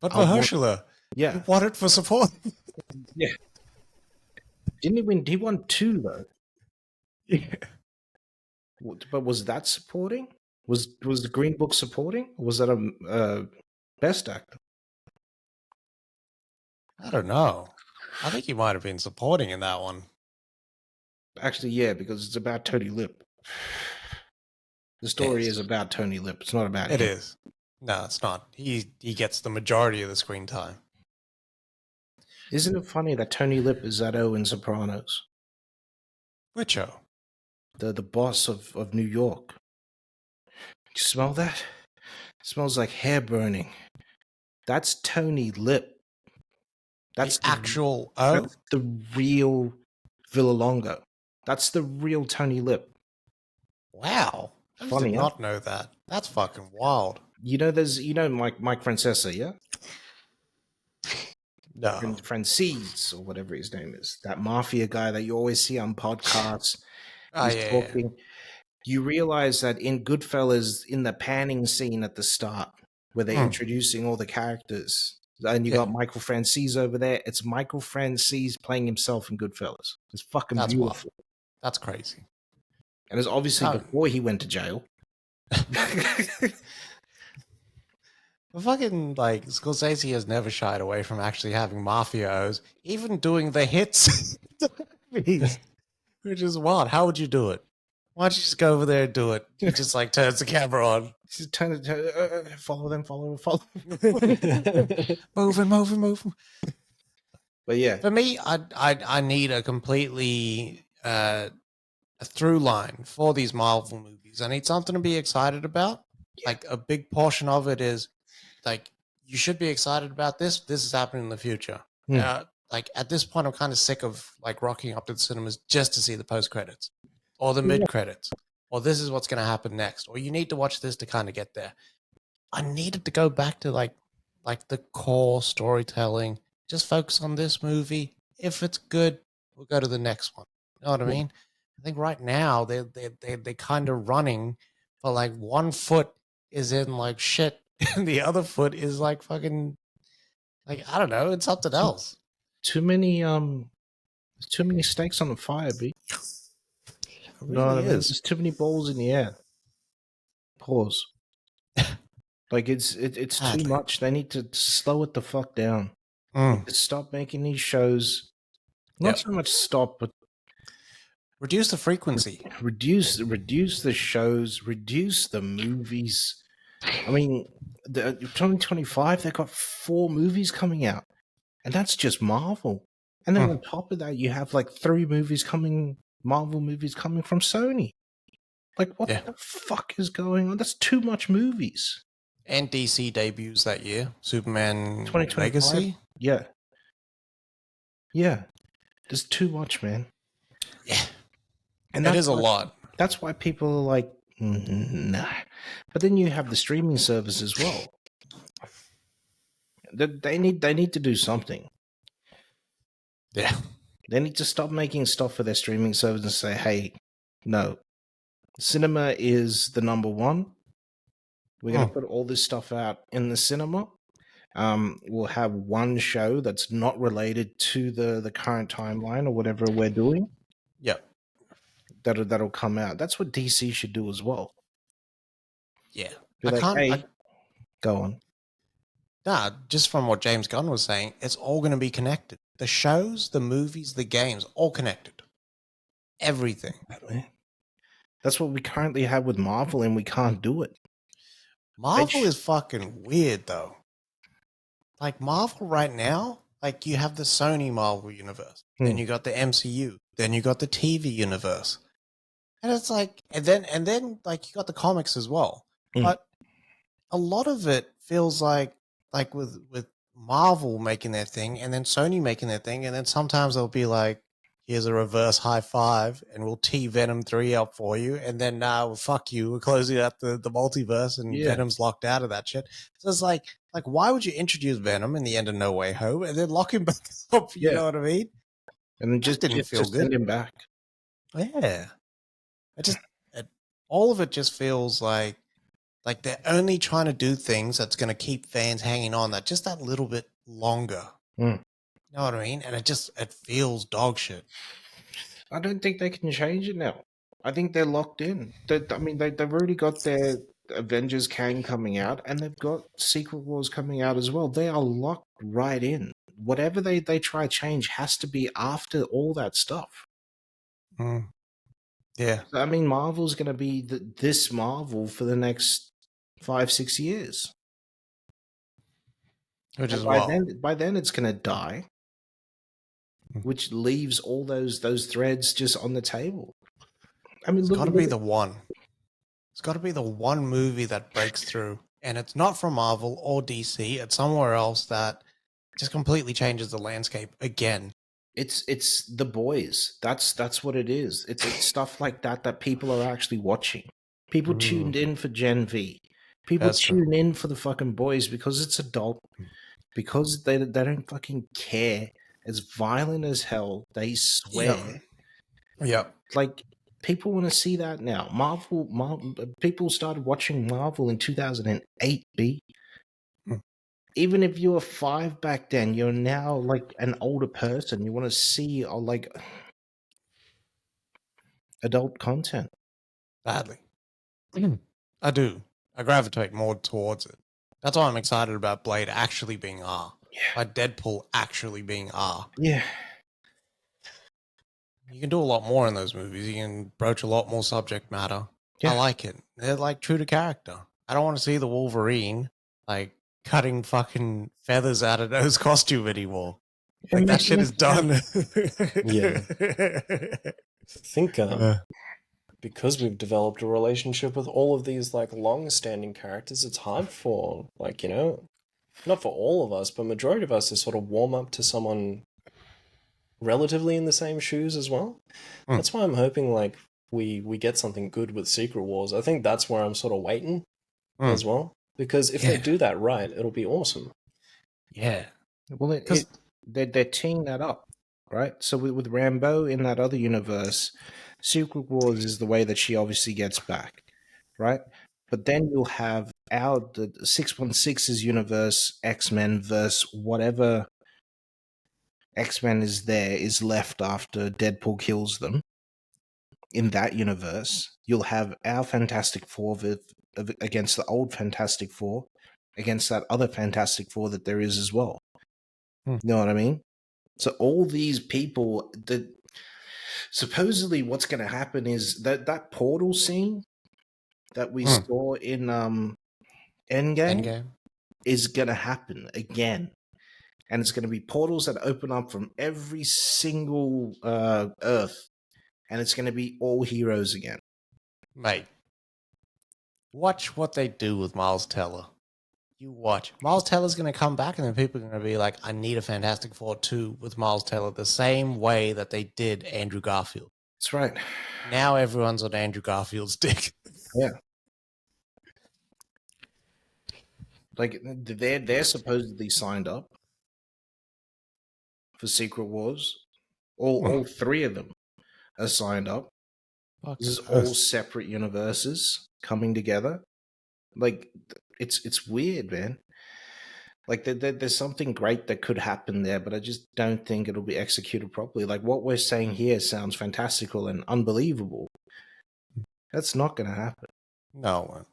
but Mahershala, you won it for support. Yeah. Didn't he win? He won 2 though. Yeah. But was that supporting? Was the Green Book supporting? Or was that a best actor? I don't know. I think he might have been supporting in that one. Actually, yeah, because it's about Tony Lip. The story is about Tony Lip. It's not about him. It is. No, it's not. He gets the majority of the screen time. Isn't it funny that Tony Lip is that O in Sopranos? Which O? The boss of New York. You smell that? It smells like hair burning. That's Tony Lip. That's the actual O? That's the real Villalongo. That's the real Tony Lip. Wow. I did not know that. That's fucking wild. there's Mike Francesa, yeah? No. Francis or whatever his name is, that mafia guy that you always see on podcasts. Oh, He's yeah. talking. You realize that in Goodfellas, in the panning scene at the start, where they're introducing all the characters, and you got Michael Francis over there, it's Michael Francis playing himself in Goodfellas. It's fucking That's beautiful. wild. That's crazy. And it's obviously Oh. before he went to jail. But fucking, like, Scorsese has never shied away from actually having mafios, even doing the hits movies, which is wild. How would you do it? Why don't you just go over there and do it? He just, like, turns the camera on. Just follow them. Move him. But yeah. For me, I need a completely a through line for these Marvel movies. I need something to be excited about. Like, a big portion of it is, like, you should be excited about this. This is happening in the future. Like, at this point, I'm kind of sick of, like, rocking up to the cinemas just to see the post credits or the mid credits, or this is what's going to happen next, or you need to watch this to kind of get there. I needed to go back to like the core storytelling. Just focus on this movie. If it's good, we'll go to the next one. You know what I mean? I think right now they're kind of running for, like, one foot is in, like, shit, and the other foot is, like, fucking, like, I don't know, it's something else. Too many stakes on the fire, B. It really is. There's too many balls in the air. Pause. Like, it's too much. They need to slow it the fuck down. Stop making these shows. Not so much stop, but reduce the frequency. Reduce the shows. Reduce the movies. I mean, the 2025 they got 4 movies coming out, and that's just Marvel. And then on top of that, you have like 3 Marvel movies coming from Sony. Like, what the fuck is going on? That's too much movies. And DC debuts that year. Superman 2025? Legacy? Yeah. Yeah. There's too much, man. Yeah. And that is a lot. That's why people are like, nah. But then you have the streaming service as well. They need to do something. Yeah. They need to stop making stuff for their streaming service and say, hey, no. Cinema is the number one. We're going to put all this stuff out in the cinema. We'll have one show that's not related to the current timeline or whatever we're doing. Yep. That'll come out. That's what DC should do as well. Yeah. Go on. Nah, just from what James Gunn was saying, it's all going to be connected. The shows, the movies, the games, all connected. Everything. That's what we currently have with Marvel, and we can't do it. Marvel is fucking weird, though. Like, Marvel right now, like, you have the Sony Marvel universe, then you got the MCU, then you got the TV universe, and it's like, and then like, you got the comics as well. But a lot of it feels like with Marvel making their thing, and then Sony making their thing, and then sometimes they'll be like, here's a reverse high five, and we'll tee Venom 3 up for you, and then well, fuck you, we're closing out the multiverse, and Venom's locked out of that shit. So it's like, why would you introduce Venom in the end of No Way Home, and then lock him back up, you know what I mean? And then just didn't feel good. Send him back. Yeah. All of it just feels like they're only trying to do things that's going to keep fans hanging on that little bit longer. You know what I mean? And it feels dog shit. I don't think they can change it now. I think they're locked in. They've already got their Avengers Kang coming out, and they've got Secret Wars coming out as well. They are locked right in. Whatever they try to change has to be after all that stuff. Yeah. So, I mean, Marvel's going to be this Marvel for the next 5-6 years. Which is by then it's going to die. Which leaves all those threads just on the table. I mean, it's got to be the one. It's got to be the one movie that breaks through, and it's not from Marvel or DC. It's somewhere else that just completely changes the landscape again. It's The Boys. That's what it is. It's stuff like that people are actually watching. People tuned in for Gen V. People That's true. tune in for the fucking boys because it's adult, because they don't fucking care. It's violent as hell. They swear. Yep. Like, people want to see that now. Marvel, people started watching Marvel in 2008. B. Hmm. Even if you were 5 back then, you're now like an older person. You want to see like adult content. Badly. I do. I gravitate more towards it. That's why I'm excited about Blade actually being R. Yeah. By Deadpool actually being R. Yeah. You can do a lot more in those movies. You can broach a lot more subject matter. Yeah. I like it. They're like true to character. I don't want to see the Wolverine like cutting fucking feathers out of his costume anymore. Like that shit is done. Yeah. I think because we've developed a relationship with all of these like long-standing characters, it's hard for like, you know, not for all of us, but majority of us to sort of warm up to someone relatively in the same shoes as well. That's why I'm hoping like we get something good with Secret Wars. I think that's where I'm sort of waiting as well, because if they do that right, it'll be awesome. Yeah. Well, they're teeing that up, right? So with Rambo in that other universe, Secret Wars is the way that she obviously gets back, right? But then you'll have the 616's universe, X-Men versus whatever X-Men is left after Deadpool kills them. In that universe, you'll have our Fantastic Four against the old Fantastic Four, against that other Fantastic Four that there is as well. You know what I mean? So all these people that supposedly what's going to happen is that portal scene that we saw in Endgame is going to happen again. And it's going to be portals that open up from every single Earth. And it's going to be all heroes again. Mate, watch what they do with Miles Teller. You watch. Miles Teller's going to come back and then people are going to be like, I need a Fantastic Four 2 with Miles Teller the same way that they did Andrew Garfield. That's right. Now everyone's on Andrew Garfield's dick. Yeah. Like, they're supposedly signed up for Secret Wars. All 3 of them are signed up. This is all separate universes coming together. Like, it's weird, man. Like, there's something great that could happen there, but I just don't think it'll be executed properly. Like, what we're saying here sounds fantastical and unbelievable. That's not going to happen. No.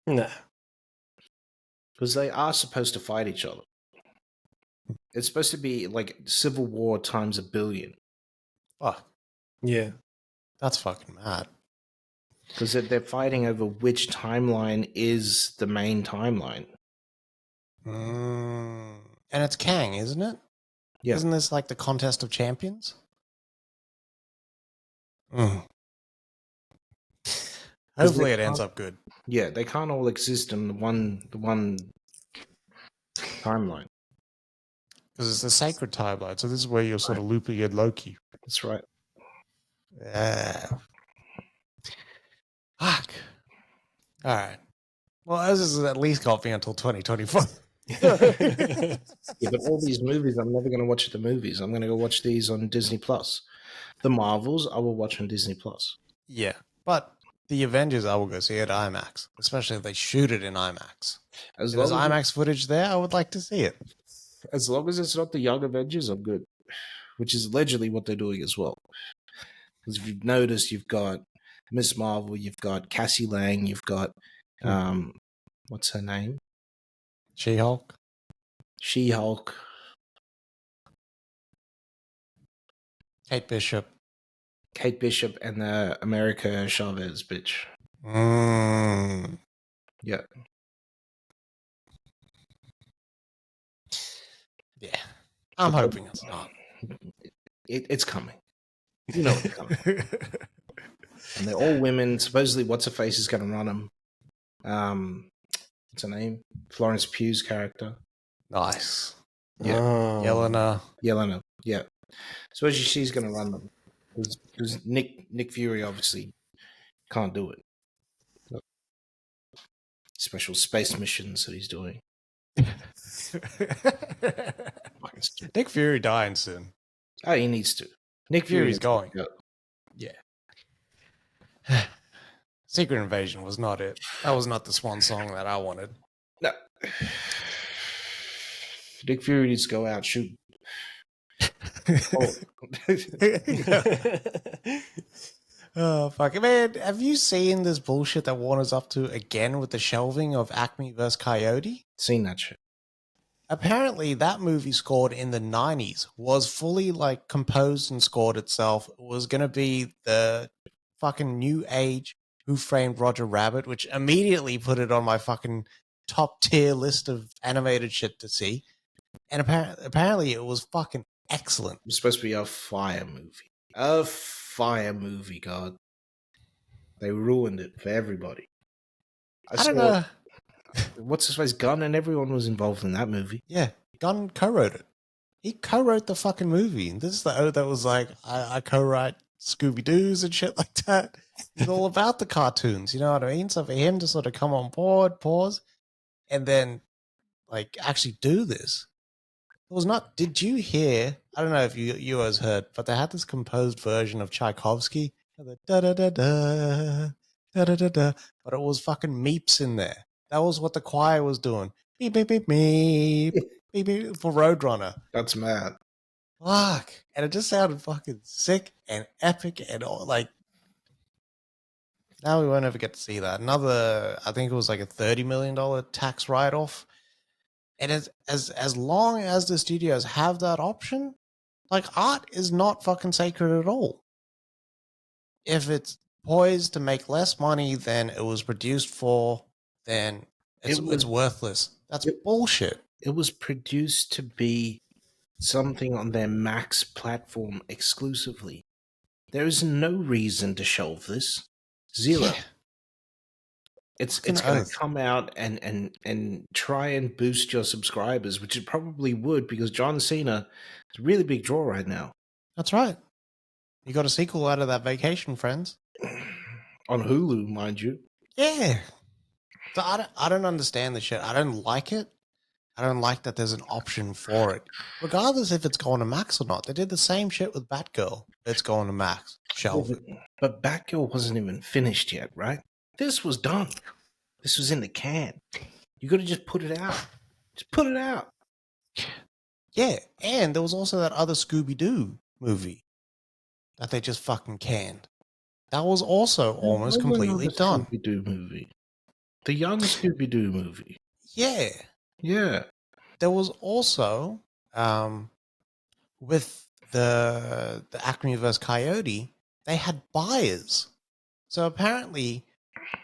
Nah. Because they are supposed to fight each other. It's supposed to be like Civil War times 1 billion. Fuck. Yeah. That's fucking mad. Because they're fighting over which timeline is the main timeline. And it's Kang, isn't it? Yeah. Isn't this like the contest of champions? Hopefully it ends up good. Yeah, they can't all exist in the one timeline. Because it's the sacred timeline, so this is where you're sort of looping in Loki. That's right. Yeah. Fuck. All right. Well, this has at least got me until 2024. Yeah, but all these movies, I'm never going to watch the movies. I'm going to go watch these on Disney Plus. The Marvels, I will watch on Disney Plus. Yeah, but the Avengers, I will go see at IMAX, especially if they shoot it in IMAX. If there's IMAX footage there, I would like to see it. As long as it's not the Young Avengers, I'm good. Which is allegedly what they're doing as well. Because if you've noticed, you've got Miss Marvel, you've got Cassie Lang, you've got what's her name? She-Hulk. She-Hulk. Kate Bishop. Kate Bishop and the America Chavez bitch. Yeah. Yeah. I'm hoping it's not. It's coming. You know it's coming. And they're all women. Supposedly, What's-Her-Face is going to run them. What's her name? Florence Pugh's character. Nice. Yeah. Yelena. Yeah. Supposedly she's going to run them. Because Nick Fury obviously can't do it. special space missions that he's doing. Fucking stupid. Nick Fury dying soon. Oh, he needs to. Nick Fury's Fury's going. Yeah. Secret Invasion was not it. That was not the swan song that I wanted. No. Nick Fury needs to go out shoot. Oh, fuck it, man. Have you seen this bullshit that Warner's up to again with the shelving of ACME vs. Coyote? Seen that shit. Apparently, that movie scored in the 90s was fully like composed and scored itself. It was going to be the fucking new age Who Framed Roger Rabbit, which immediately put it on my fucking top tier list of animated shit to see. And apparently it was fucking excellent. It was supposed to be a fire movie. A fire movie, God. They ruined it for everybody. I don't know. What's his face? Gunn and everyone was involved in that movie. Yeah, Gunn co-wrote it. He co-wrote the fucking movie. And this is the O that was like, I co-write Scooby-Doo's and shit like that. He's all about the cartoons, you know what I mean? So for him to sort of come on board, pause, and then like actually do this. It was not, did you hear, I don't know if you guys heard, but they had this composed version of Tchaikovsky. The da-da-da-da, da-da-da-da, but it was fucking meeps in there. That was what the choir was doing. Beep, beep, beep, beep, beep, beep, for Roadrunner. That's mad. Fuck. And it just sounded fucking sick and epic and all, like, now we won't ever get to see that. Another, I think it was like a $30 million tax write-off. And as long as the studios have that option, like, art is not fucking sacred at all. If it's poised to make less money than it was produced for, then it's worthless. That's bullshit. It was produced to be something on their Max platform exclusively. There is no reason to shelve this. Zero. Yeah. It's going to come out and try and boost your subscribers, which it probably would because John Cena is a really big draw right now. That's right. You got a sequel out of that Vacation, Friends. On Hulu, mind you. Yeah. So I don't understand the shit. I don't like it. I don't like that there's an option for it. Regardless if it's going to Max or not. They did the same shit with Batgirl. It's going to Max. Shelve it. But Batgirl wasn't even finished yet, right? This was done. This was in the can. You got to just put it out. Just put it out. Yeah, and there was also that other Scooby-Doo movie that they just fucking canned. That was also almost completely done. Scooby-Doo movie. The young Scooby-Doo movie. Yeah. Yeah. There was also, with the ACME vs. Coyote, they had buyers. So apparently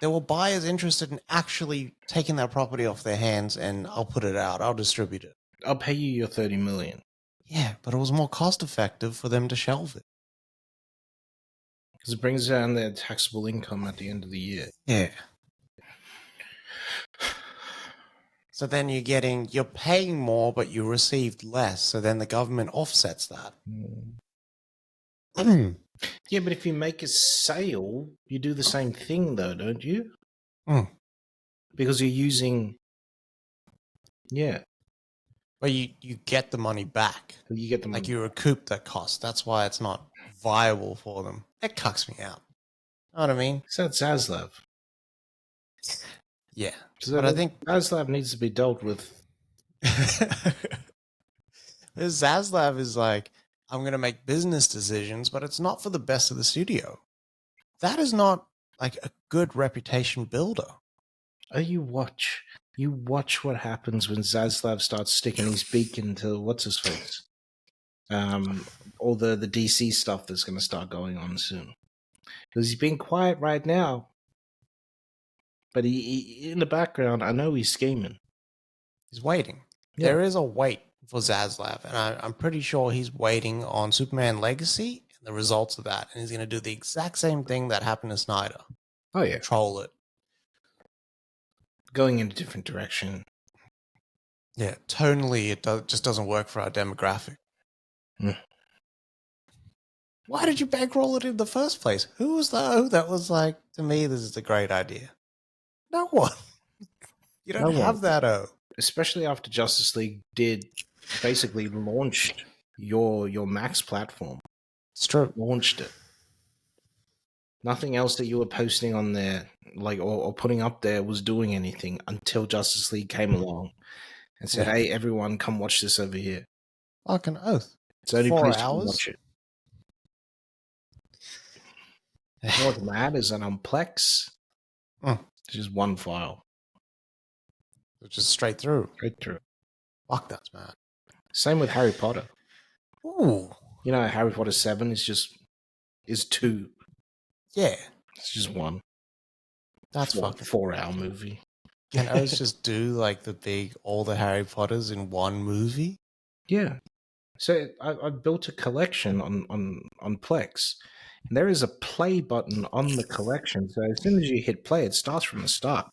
there were buyers interested in actually taking that property off their hands and I'll put it out. I'll distribute it. I'll pay you your $30 million. Yeah, but it was more cost effective for them to shelve it. Because it brings down their taxable income at the end of the year. Yeah. So then you're paying more, but you received less. So then the government offsets that. Yeah, but if you make a sale, you do the same thing though, don't you? Because you're using... Yeah. But you get the money back. You get the money. Like you recoup that cost. That's why it's not viable for them. It cucks me out. Know what I mean? So that's Zaslav. Yeah. So but I think Zaslav needs to be dealt with. Zaslav is like, I'm going to make business decisions, but it's not for the best of the studio. That is not like a good reputation builder. Oh, you watch what happens when Zaslav starts sticking his beak into what's his face. All the DC stuff that's going to start going on soon. Because he's being quiet right now. But he in the background, I know he's scheming. He's waiting. Yeah. There is a wait for Zaslav, and I'm pretty sure he's waiting on Superman Legacy and the results of that, and he's going to do the exact same thing that happened to Snyder. Oh yeah, Troll it. Going in a different direction. Yeah, tonally, it just doesn't work for our demographic. Why did you bankroll it in the first place? Who was that was like, to me, this is a great idea? No one. You No don't one. have that, Especially after Justice League did basically launched your Max platform. It's true. Launched it. Nothing else that you were posting on there, like or putting up there, was doing anything until Justice League came along and said, Yeah. "Hey, everyone, come watch this over here." Fucking oath. It's the only 4 place you can hours? watch it. You know what's mad is that on Plex, Mm. it's just one file. Just straight through. Straight through. Fuck, that's mad. Same with Harry Potter. Ooh. You know, Harry Potter 7 is 2. Yeah. It's just one. That's fucking 4-hour movie. Can Oz just do like all the Harry Potters in one movie? Yeah. So I built a collection on Plex. And there is a play button on the collection. So as soon as you hit play, it starts from the start.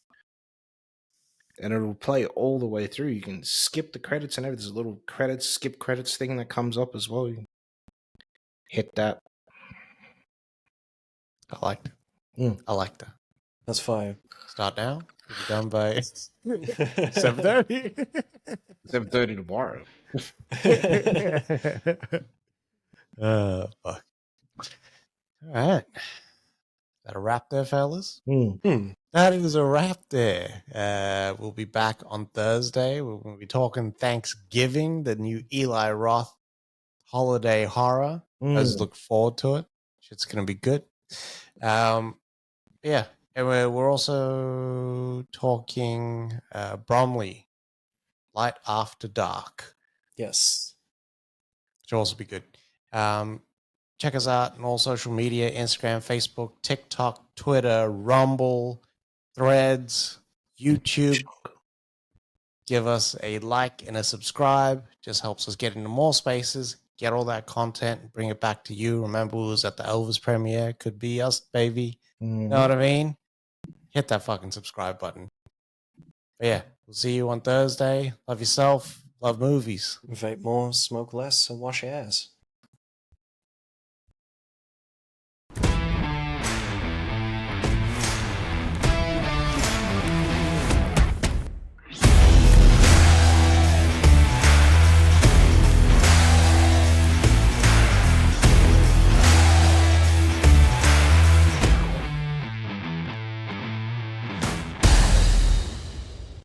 And it'll play all the way through. You can skip the credits and everything. There's a little skip credits thing that comes up as well. You can hit that. I liked it. Mm. I like that. That's fire. Start now. We'll be done by 7:30. 7:30 tomorrow. Fuck. All right. Is that a wrap there, fellas? That is a wrap there. We'll be back on Thursday. We're going to be talking Thanksgiving, the new Eli Roth holiday horror. I just look forward to it. Shit's going to be good. Yeah. And we're also talking Bromley, Light After Dark. Yes. Which will also be good. Check us out on all social media, Instagram, Facebook, TikTok, Twitter, Rumble, Threads, YouTube. Give us a like and a subscribe. Just helps us get into more spaces, get all that content, bring it back to you. Remember, we was at the Elvis premiere. Could be us, baby. Know what I mean? Hit that fucking subscribe button. But yeah, we'll see you on Thursday. Love yourself. Love movies. Vape more, smoke less, and wash your ass.